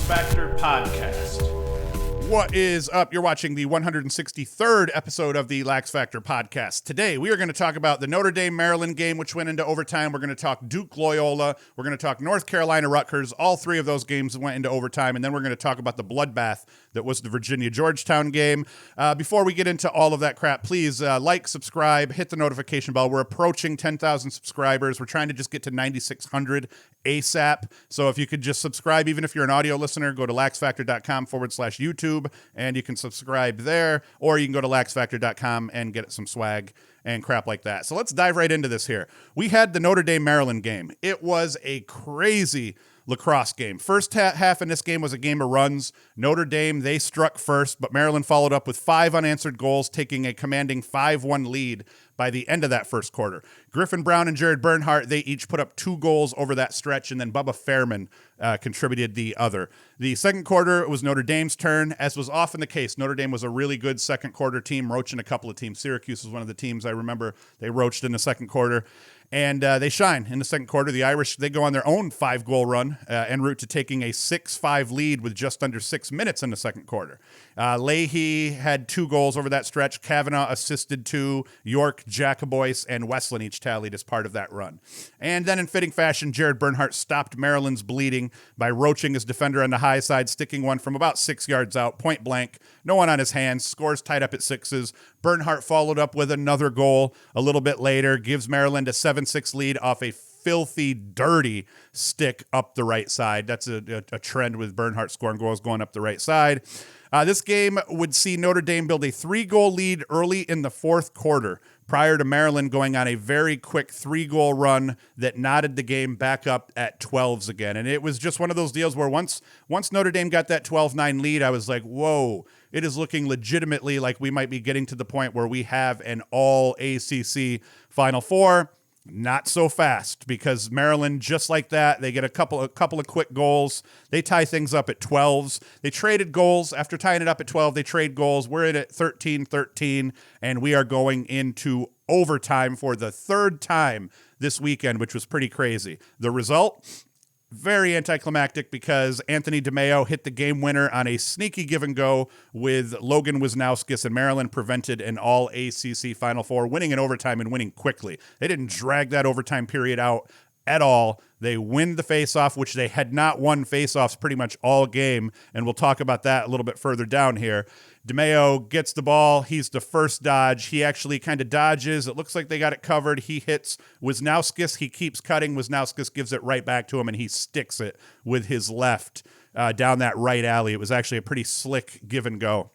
LaxFactor podcast. What is up? You're watching the 163rd episode of the LaxFactor podcast. Today, we are going to talk about the Notre Dame Maryland game, which went into overtime. We're going to talk Duke Loyola. We're going to talk North Carolina Rutgers. All three of those games went into overtime. And then we're going to talk about the bloodbath that was the Virginia Georgetown game. Before we get into all of that crap, please like, subscribe, hit the notification bell. We're approaching 10,000 subscribers. We're trying to just get to 9,600 ASAP. So if you could just subscribe, even if you're an audio listener, go to laxfactor.com/YouTube and you can subscribe there, or you can go to laxfactor.com and get some swag and crap like that. So let's dive right into this here. We had the Notre Dame Maryland game. It was a crazy lacrosse game. First half in this game was a game of runs. Notre Dame, they struck first, but Maryland followed up with 5 unanswered goals, taking a commanding 5-1 lead by the end of that first quarter. Griffin Brown and Jared Bernhardt, they each put up 2 goals over that stretch, and then Bubba Fairman contributed the other. The second quarter, it was Notre Dame's turn. As was often the case, Notre Dame was a really good second quarter team, roaching a couple of teams. Syracuse was one of the teams I remember they roached in the second quarter. And they shine in the second quarter. The Irish, they go on their own 5-goal run en route to taking a 6-5 lead with just under 6 minutes in the second quarter. Leahy had 2 goals over that stretch. Kavanaugh assisted 2. York, Jacobois, and Westland each tallied as part of that run. And then in fitting fashion, Jared Bernhardt stopped Maryland's bleeding by roaching his defender on the high side, sticking one from about 6 yards out, point blank. No one on his hands. Scores tied up at 6s. Bernhardt followed up with another goal a little bit later, gives Maryland a 7-6 lead off a filthy, dirty stick up the right side. That's a trend with Bernhardt scoring goals going up the right side. This game would see Notre Dame build a 3-goal lead early in the fourth quarter, prior to Maryland going on a very quick 3-goal run that knotted the game back up at 12s again. And it was just one of those deals where once Notre Dame got that 12-9 lead, I was like, whoa, it is looking legitimately like we might be getting to the point where we have an all ACC Final Four. Not so fast, because Maryland, just like that, they get a couple of quick goals. They tie things up at 12s. They traded goals. After tying it up at 12, they trade goals. We're in at 13-13, and we are going into overtime for the third time this weekend, which was pretty crazy. The result? Very anticlimactic, because Anthony Demaio hit the game winner on a sneaky give and go with Logan Wisnauskas, and Maryland prevented an all ACC Final Four, winning in overtime and winning quickly. They didn't drag that overtime period out at all. They win the faceoff, which they had not won faceoffs pretty much all game, and we'll talk about that a little bit further down here. Demaio gets the ball. He's the first dodge. He actually kind of dodges. It looks like they got it covered. He hits Wisnauskas. He keeps cutting. Wisnauskas gives it right back to him, and he sticks it with his left down that right alley. It was actually a pretty slick give and go.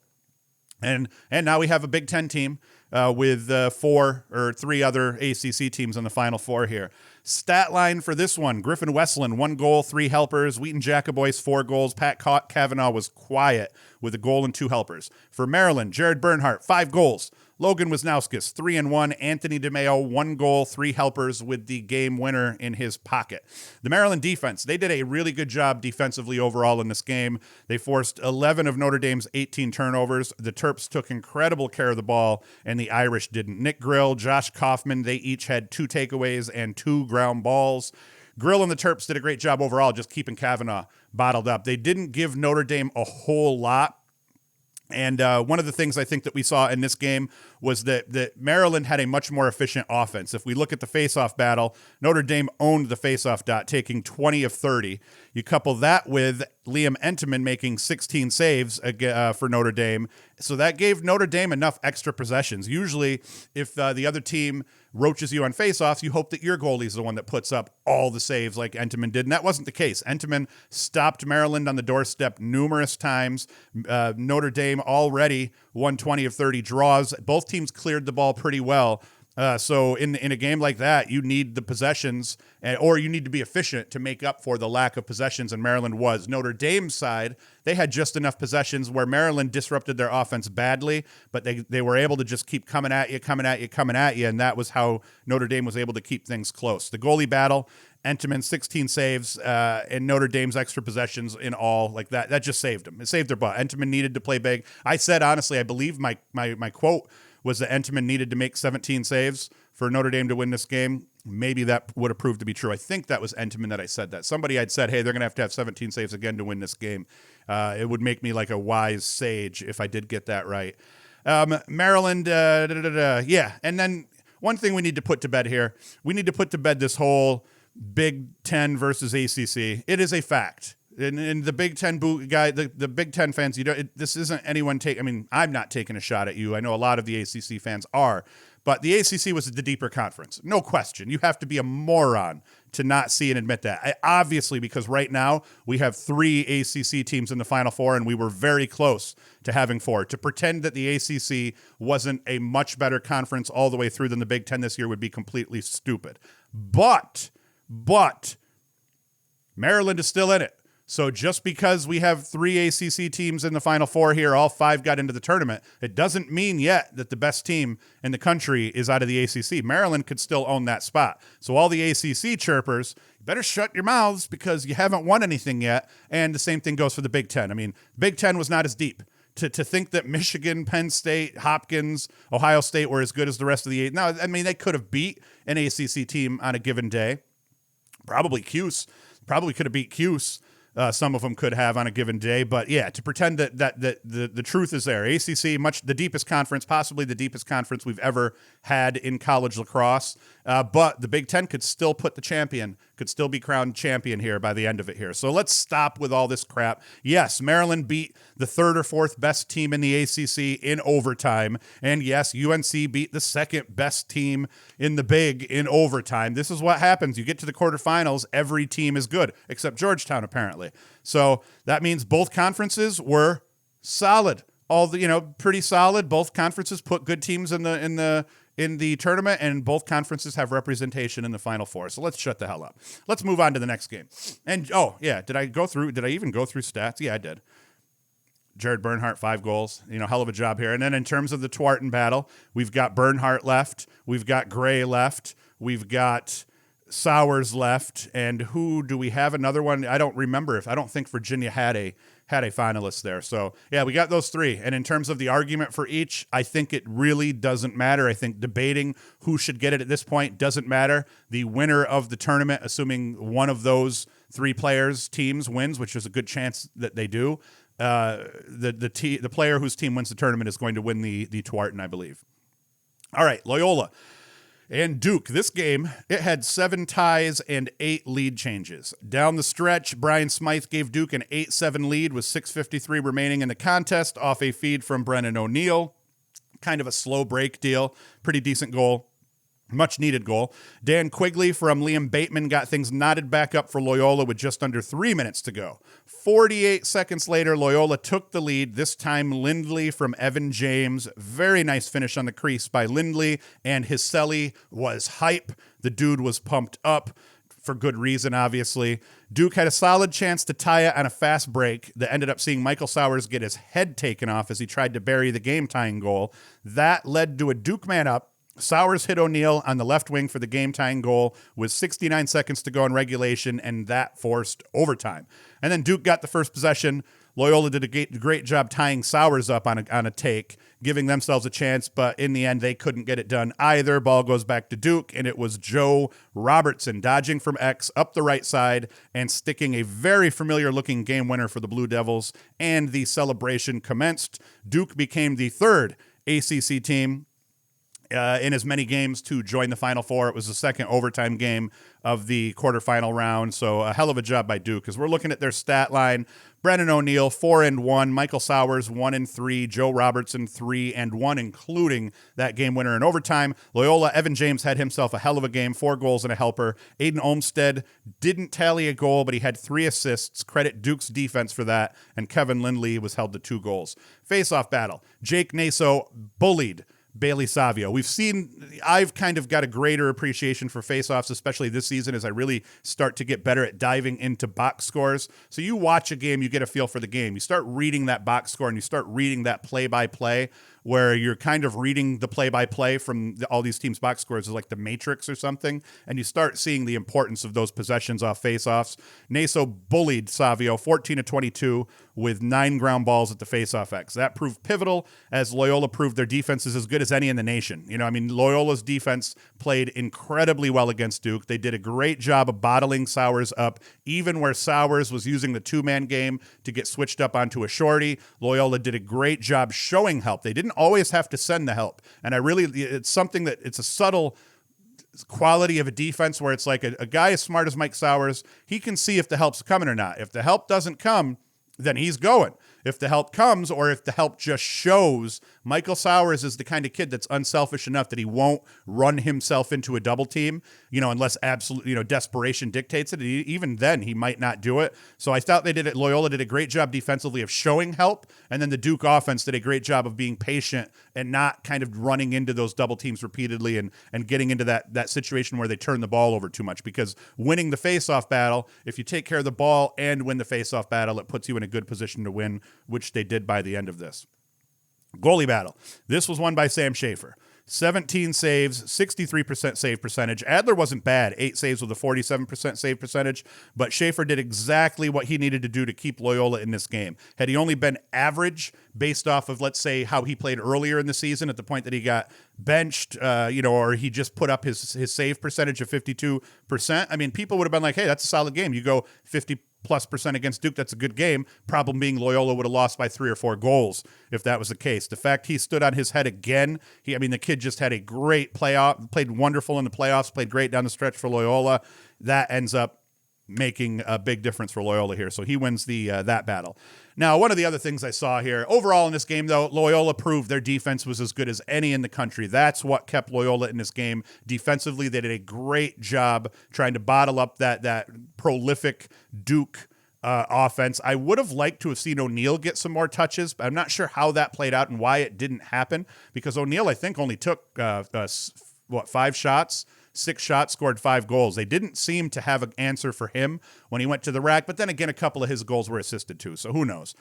And now we have a Big Ten team with 4 or 3 other ACC teams in the Final Four here. Stat line for this one: Griffin Westland, 1 goal, 3 helpers. Wheaton Jacobois, 4 goals. Pat Kavanaugh was quiet with a goal and 2 helpers. For Maryland, Jared Bernhardt, 5 goals. Logan Wisnauskas, 3-1. Anthony Demaio, 1 goal, 3 helpers with the game winner in his pocket. The Maryland defense, they did a really good job defensively overall in this game. They forced 11 of Notre Dame's 18 turnovers. The Terps took incredible care of the ball, and the Irish didn't. Nick Grill, Josh Kaufman, they each had 2 takeaways and 2 ground balls. Grill and the Terps did a great job overall, just keeping Kavanaugh bottled up. They didn't give Notre Dame a whole lot. And one of the things I think that we saw in this game was that Maryland had a much more efficient offense. If we look at the faceoff battle, Notre Dame owned the faceoff dot, taking 20 of 30. You couple that with Liam Entenmann making 16 saves for Notre Dame. So that gave Notre Dame enough extra possessions. Usually, if the other team roaches you on faceoffs, you hope that your goalie is the one that puts up all the saves like Entenmann did, and that wasn't the case. Entenmann stopped Maryland on the doorstep numerous times. Notre Dame already won 20 of 30 draws. Both teams cleared the ball pretty well. So in a game like that, you need the possessions, or you need to be efficient to make up for the lack of possessions, and Maryland was. Notre Dame's side, they had just enough possessions where Maryland disrupted their offense badly, but they were able to just keep coming at you, and that was how Notre Dame was able to keep things close. The goalie battle, Entenmann, 16 saves, and Notre Dame's extra possessions in all, like that just saved them. It saved their butt. Entenmann needed to play big. I said, honestly, I believe my quote was that Entenmann needed to make 17 saves for Notre Dame to win this game. maybe that would have proved to be true. I think that was Entenmann that I said that. Somebody had said, hey, they're going to have 17 saves again to win this game. It would make me like a wise sage if I did get that right. Maryland, yeah. And then one thing we need to put to bed here, we need to put to bed this whole Big Ten versus ACC. It is a fact. And the Big Ten guy, the Big Ten fans, this isn't anyone I'm not taking a shot at you. I know a lot of the ACC fans are, but the ACC was the deeper conference. No question. You have to be a moron to not see and admit that. Obviously, because right now we have 3 ACC teams in the Final Four, and we were very close to having 4. To pretend that the ACC wasn't a much better conference all the way through than the Big Ten this year would be completely stupid. But Maryland is still in it. So just because we have 3 ACC teams in the Final Four here, all 5 got into the tournament, it doesn't mean yet that the best team in the country is out of the ACC. Maryland could still own that spot. So all the ACC chirpers, you better shut your mouths because you haven't won anything yet. And the same thing goes for the Big Ten. Big Ten was not as deep. To think that Michigan, Penn State, Hopkins, Ohio State were as good as the rest of the 8. No, they could have beat an ACC team on a given day. Probably Cuse. Probably could have beat Cuse. Some of them could have on a given day, but yeah, to pretend that the truth is there. ACC, the deepest conference, possibly the deepest conference we've ever had in college lacrosse, but the Big Ten could still be crowned champion here by the end of it here. So let's stop with all this crap. Yes, Maryland beat the 3rd or 4th best team in the ACC in overtime, and yes, UNC beat the 2nd best team in the Big in overtime. This is what happens. You get to the quarterfinals, every team is good, except Georgetown, apparently. So that means both conferences were solid. Pretty solid. Both conferences put good teams in the tournament, and both conferences have representation in the Final Four. So let's shut the hell up. Let's move on to the next game. And did I even go through stats? Yeah, I did. Jared Bernhardt, 5 goals. Hell of a job here. And then in terms of the Tewaaraton battle, we've got Bernhardt left. We've got Gray left. We've got Sowers left. And who do we have? Another one? I don't remember. I don't think Virginia had a finalist there. So yeah, we got those 3. And in terms of the argument for each, I think it really doesn't matter. I think debating who should get it at this point doesn't matter. The winner of the tournament, assuming one of those 3 players' teams wins, which is a good chance that they do, the player whose team wins the tournament is going to win the Tewaaraton, I believe. All right, Loyola and Duke. This game, it had 7 ties and 8 lead changes. Down the stretch, Brian Smythe gave Duke an 8-7 lead with 6:53 remaining in the contest off a feed from Brennan O'Neill. Kind of a slow break deal. Pretty decent goal. Much needed goal. Dan Quigley from Liam Bateman got things knotted back up for Loyola with just under 3 minutes to go. 48 seconds later, Loyola took the lead, this time Lindley from Evan James. Very nice finish on the crease by Lindley, and Hiselli was hype. The dude was pumped up for good reason, obviously. Duke had a solid chance to tie it on a fast break that ended up seeing Michael Sowers get his head taken off as he tried to bury the game-tying goal. That led to a Duke man up. Sowers hit O'Neill on the left wing for the game-tying goal with 69 seconds to go in regulation, and that forced overtime. And then Duke got the first possession. Loyola did a great job tying Sowers up on a take, giving themselves a chance, but in the end, they couldn't get it done either. Ball goes back to Duke, and it was Joe Robertson dodging from X up the right side and sticking a very familiar-looking game winner for the Blue Devils, and the celebration commenced. Duke became the 3rd ACC team in as many games to join the Final Four. It was the 2nd overtime game of the quarterfinal round, so a hell of a job by Duke. As we're looking at their stat line, Brennan O'Neill, 4-1, Michael Sowers, 1-3, Joe Robertson, 3-1, including that game winner in overtime. Loyola, Evan James had himself a hell of a game, 4 goals and a helper. Aiden Olmstead didn't tally a goal, but he had 3 assists. Credit Duke's defense for that, and Kevin Lindley was held to 2 goals. Face-off battle. Jake Naso bullied Bailey Savio. I've kind of got a greater appreciation for faceoffs, especially this season, as I really start to get better at diving into box scores. So you watch a game, you get a feel for the game. You start reading that box score and you start reading that play-by-play where you're kind of reading the play-by-play from all these teams' box scores is like the Matrix or something, and you start seeing the importance of those possessions off face-offs. Naso bullied Savio 14-22 with 9 ground balls at the face-off X. That proved pivotal as Loyola proved their defense is as good as any in the nation. Loyola's defense played incredibly well against Duke. They did a great job of bottling Sowers up, even where Sowers was using the two-man game to get switched up onto a shorty. Loyola did a great job showing help. They didn't always have to send the help. And it's something that it's a subtle quality of a defense where it's like a guy as smart as Mike Sowers, he can see if the help's coming or not. If the help doesn't come, then he's going. If the help comes or if the help just shows, Michael Sowers is the kind of kid that's unselfish enough that he won't run himself into a double team, unless absolute, desperation dictates it. Even then, he might not do it. So I thought Loyola did a great job defensively of showing help, and then the Duke offense did a great job of being patient and not kind of running into those double teams repeatedly and getting into that situation where they turn the ball over too much. Because winning the faceoff battle, if you take care of the ball and win the faceoff battle, it puts you in a good position to win, which they did by the end of this. Goalie battle. This was won by Sam Schafer. 17 saves, 63% save percentage. Adler wasn't bad, 8 saves with a 47% save percentage, but Schafer did exactly what he needed to do to keep Loyola in this game. Had he only been average based off of, let's say, how he played earlier in the season at the point that he got benched, or he just put up his save percentage of 52%, people would have been like, hey, that's a solid game. You go 50+% against Duke, that's a good game. Problem being Loyola would have lost by 3 or 4 goals if that was the case. The fact he stood on his head again, the kid just had a great playoff, played wonderful in the playoffs, played great down the stretch for Loyola. That ends up making a big difference for Loyola here. So he wins that battle. Now, one of the other things I saw here, overall in this game, though, Loyola proved their defense was as good as any in the country. That's what kept Loyola in this game. Defensively, they did a great job trying to bottle up that prolific Duke offense. I would have liked to have seen O'Neal get some more touches, but I'm not sure how that played out and why it didn't happen, because O'Neal, I think, only took 5 shots. 6 shots, scored 5 goals. They didn't seem to have an answer for him when he went to the rack, but then again, a couple of his goals were assisted too, so who knows?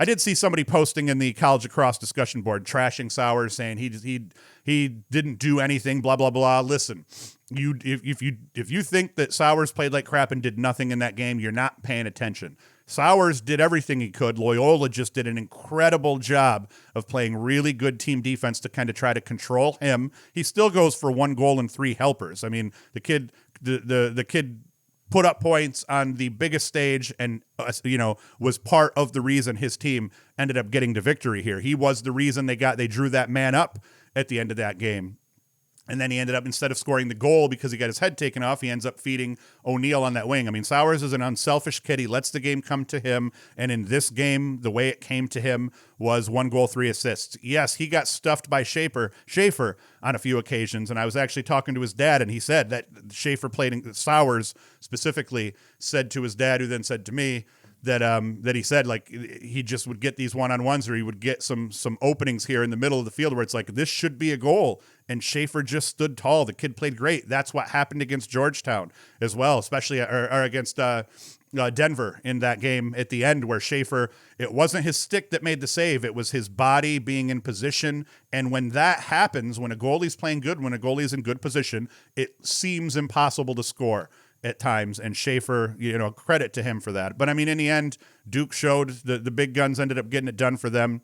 I did see somebody posting in the college lacrosse discussion board, trashing Sowers, saying he didn't do anything, blah, blah, blah. Listen, if you think that Sowers played like crap and did nothing in that game, you're not paying attention. Sowers did everything he could. Loyola just did an incredible job of playing really good team defense to kind of try to control him. He still goes for 1 goal and 3 helpers. The kid put up points on the biggest stage and was part of the reason his team ended up getting to victory here. He was the reason they drew that man up at the end of that game. And then he ended up, instead of scoring the goal because he got his head taken off, he ends up feeding O'Neal on that wing. Sowers is an unselfish kid. He lets the game come to him. And in this game, the way it came to him was 1 goal, 3 assists. Yes, he got stuffed by Schafer on a few occasions. And I was actually talking to his dad, and he said that Sowers specifically said to his dad, who then said to me, that he said, like, he just would get these one-on-ones, or he would get some openings here in the middle of the field where it's like, this should be a goal. And Schafer just stood tall. The kid played great. That's what happened against Georgetown as well, especially or against Denver in that game at the end, where Schafer, it wasn't his stick that made the save. It was his body being in position. And when that happens, when a goalie's playing good, when a goalie's in good position, it seems impossible to score at times, and Schafer, credit to him for that. But in the end, Duke showed the big guns ended up getting it done for them,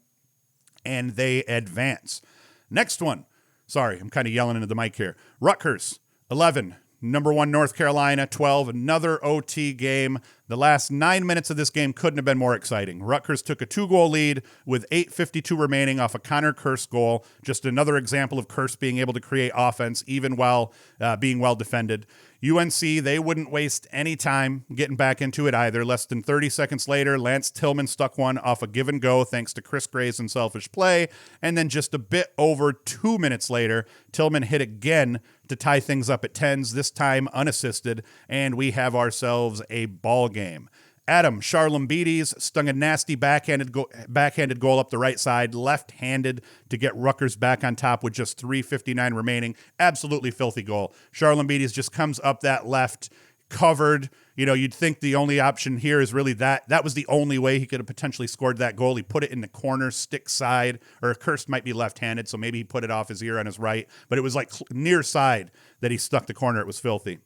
and they advance. Next one. Sorry, I'm kind of yelling into the mic here. Rutgers, 11. Number 1, North Carolina, 12. Another OT game. The last 9 minutes of this game couldn't have been more exciting. Rutgers took a 2-goal lead with 8:52 remaining off a Connor Kearse goal. Just another example of Kearse being able to create offense even while being well defended. UNC, they wouldn't waste any time getting back into it either. Less than 30 seconds later, Lance Tillman stuck one off a give and go thanks to Chris Gray's unselfish play. And then just a bit over 2 minutes later, Tillman hit again to tie things up at 10s, this time unassisted, and we have ourselves a ball game. Adam Charlambides stung a nasty backhanded goal up the right side, left-handed, to get Rutgers back on top with just 3:59 remaining. Absolutely filthy goal. Charlambides just comes up that left, covered. You'd think the only option here is really that. That was the only way he could have potentially scored that goal. He put it in the corner, stick side, or Kirst might be left-handed, so maybe he put it off his ear on his right, but it was like near side that he stuck the corner. It was filthy.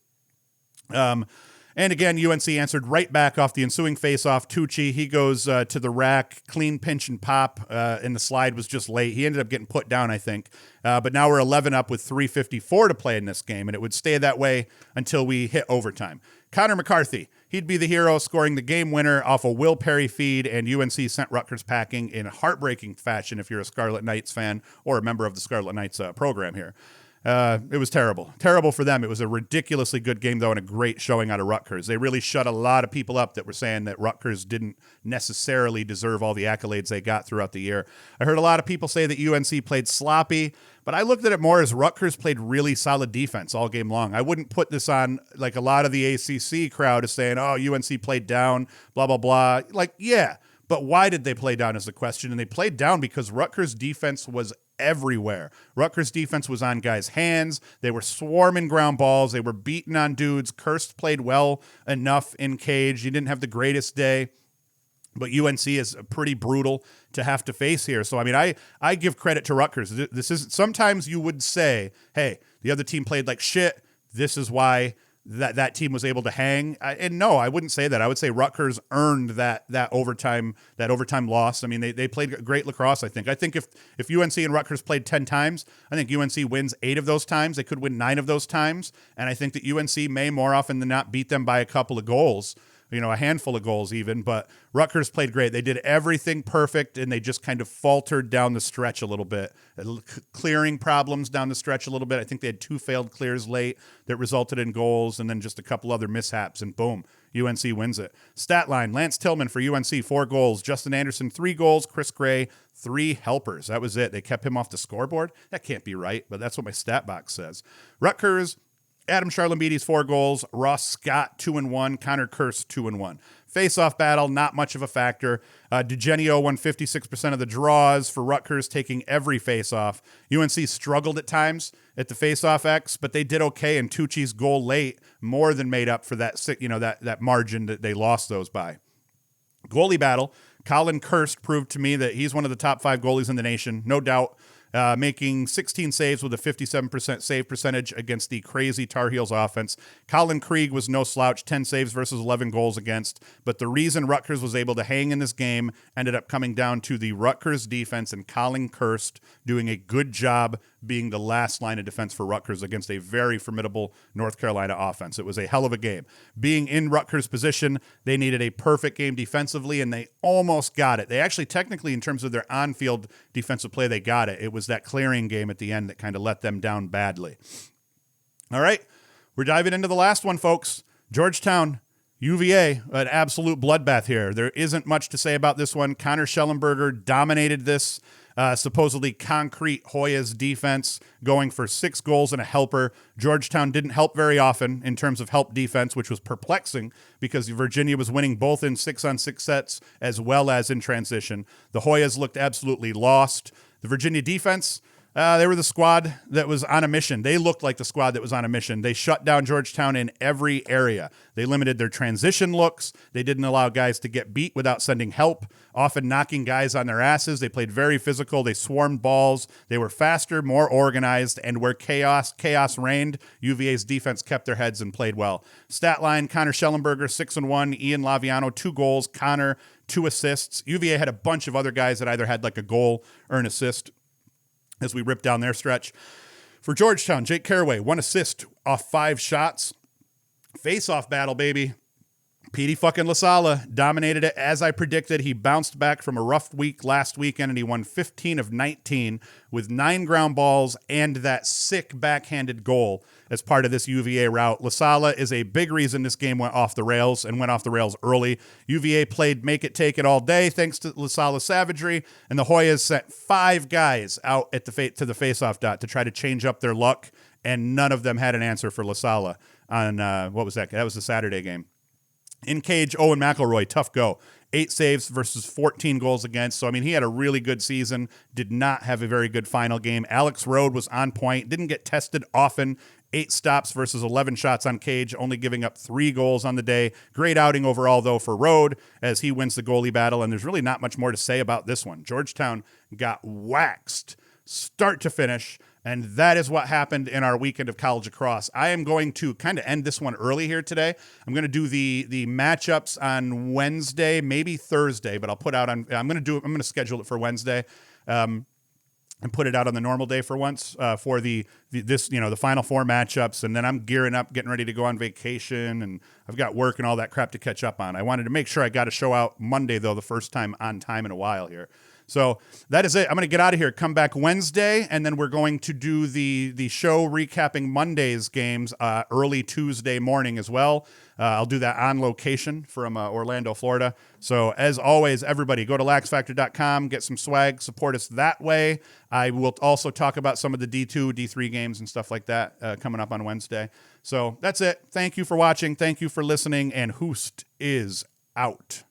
And again, UNC answered right back off the ensuing face-off. Tucci, he goes to the rack, clean pinch and pop, and the slide was just late. He ended up getting put down, I think. But now we're 11 up with 3:54 to play in this game, and it would stay that way until we hit overtime. Connor McCarthy, he'd be the hero, scoring the game winner off a Will Perry feed, and UNC sent Rutgers packing in heartbreaking fashion if you're a Scarlet Knights fan or a member of the Scarlet Knights program here. It was terrible. Terrible for them. It was a ridiculously good game, though, and a great showing out of Rutgers. They really shut a lot of people up that were saying that Rutgers didn't necessarily deserve all the accolades they got throughout the year. I heard a lot of people say that UNC played sloppy, but I looked at it more as Rutgers played really solid defense all game long. I wouldn't put this on like a lot of the ACC crowd is saying, oh, UNC played down, blah, blah, blah. Like, yeah, but why did they play down is the question, and they played down because Rutgers defense was everywhere. Rutgers defense was on guys' hands. They were swarming ground balls. They were beating on dudes. Kirst played well enough in cage. He didn't have the greatest day, but UNC is pretty brutal to have to face here. So, I mean, I give credit to Rutgers. This is, sometimes you would say, hey, the other team played like shit. This is why that team was able to hang. And no, I wouldn't say that. I would say Rutgers earned that overtime loss. I mean, they played great lacrosse, I think. I think if UNC and Rutgers played 10 times, I think UNC wins 8 of those times. They could win 9 of those times. And I think that UNC may more often than not beat them by a couple of goals, a handful of goals even, but Rutgers played great. They did everything perfect, and they just kind of faltered down the stretch a little bit, clearing problems down the stretch a little bit. I think they had 2 failed clears late that resulted in goals, and then just a couple other mishaps, and boom, UNC wins it. Stat line, Lance Tillman for UNC, 4 goals. Justin Anderson, 3 goals. Chris Gray, 3 helpers. That was it. They kept him off the scoreboard. That can't be right, but that's what my stat box says. Rutgers, Adam Charlambides, 4 goals. Ross Scott, 2-1. Connor Kirst, 2-1. Face-off battle, not much of a factor. DeGenio won 56% of the draws for Rutgers, taking every face-off. UNC struggled at times at the face-off X, but they did okay, and Tucci's goal late more than made up for that, that margin that they lost those by. Goalie battle, Colin Kirst proved to me that he's one of the top 5 goalies in the nation, no doubt. Making 16 saves with a 57% save percentage against the crazy Tar Heels offense. Colin Krieg was no slouch, 10 saves versus 11 goals against. But the reason Rutgers was able to hang in this game ended up coming down to the Rutgers defense and Colin Kirst doing a good job being the last line of defense for Rutgers against a very formidable North Carolina offense. It was a hell of a game. Being in Rutgers' position, they needed a perfect game defensively, and they almost got it. They actually, technically, in terms of their on-field defensive play, they got it. It was that clearing game at the end that kind of let them down badly. All right, we're diving into the last one, folks. Georgetown, UVA, an absolute bloodbath here. There isn't much to say about this one. Connor Schellenberger dominated this supposedly concrete Hoyas defense, going for 6 goals and a helper. Georgetown didn't help very often in terms of help defense, which was perplexing because Virginia was winning both in 6-on-6 sets as well as in transition. The Hoyas looked absolutely lost. The Virginia defense, they were the squad that was on a mission. They looked like the squad that was on a mission. They shut down Georgetown in every area. They limited their transition looks. They didn't allow guys to get beat without sending help, often knocking guys on their asses. They played very physical. They swarmed balls. They were faster, more organized, and where chaos reigned, UVA's defense kept their heads and played well. Stat line, Connor Schellenberger, 6-1. Ian Laviano, 2 goals. Connor, 2 assists. UVA had a bunch of other guys that either had like a goal or an assist as we rip down their stretch. For Georgetown, Jake Caraway, 1 assist off 5 shots. Face-off battle, baby. Petey fucking LaSala dominated it as I predicted. He bounced back from a rough week last weekend, and he won 15 of 19 with 9 ground balls and that sick backhanded goal as part of this UVA rout. LaSala is a big reason this game went off the rails and went off the rails early. UVA played make it, take it all day thanks to LaSala's savagery, and the Hoyas sent 5 guys out at to the face-off dot to try to change up their luck, and none of them had an answer for LaSala on, what was that? That was the Saturday game. In cage, Owen McElroy, tough go. 8 saves versus 14 goals against. So, I mean, he had a really good season, did not have a very good final game. Alex Rode was on point, didn't get tested often 8 stops versus 11 shots on cage, only giving up 3 goals on the day. Great outing overall, though, for Rode as he wins the goalie battle, and there's really not much more to say about this one. Georgetown got waxed start to finish, and that is what happened in our weekend of college lacrosse. I am going to kind of end this one early here today. I'm going to do the matchups on Wednesday, maybe Thursday, but I'll put out on. I'm going to schedule it for Wednesday, and put it out on the normal day for once for the Final Four matchups, and then I'm gearing up, getting ready to go on vacation, and I've got work and all that crap to catch up on. I wanted to make sure I got a show out Monday though, the first time on time in a while here. So that is it. I'm going to get out of here, come back Wednesday, and then we're going to do the show recapping Monday's games early Tuesday morning as well. I'll do that on location from Orlando, Florida. So as always, everybody, go to LaxFactor.com, get some swag, support us that way. I will also talk about some of the D2, D3 games and stuff like that coming up on Wednesday. So that's it. Thank you for watching. Thank you for listening, and Hoost is out.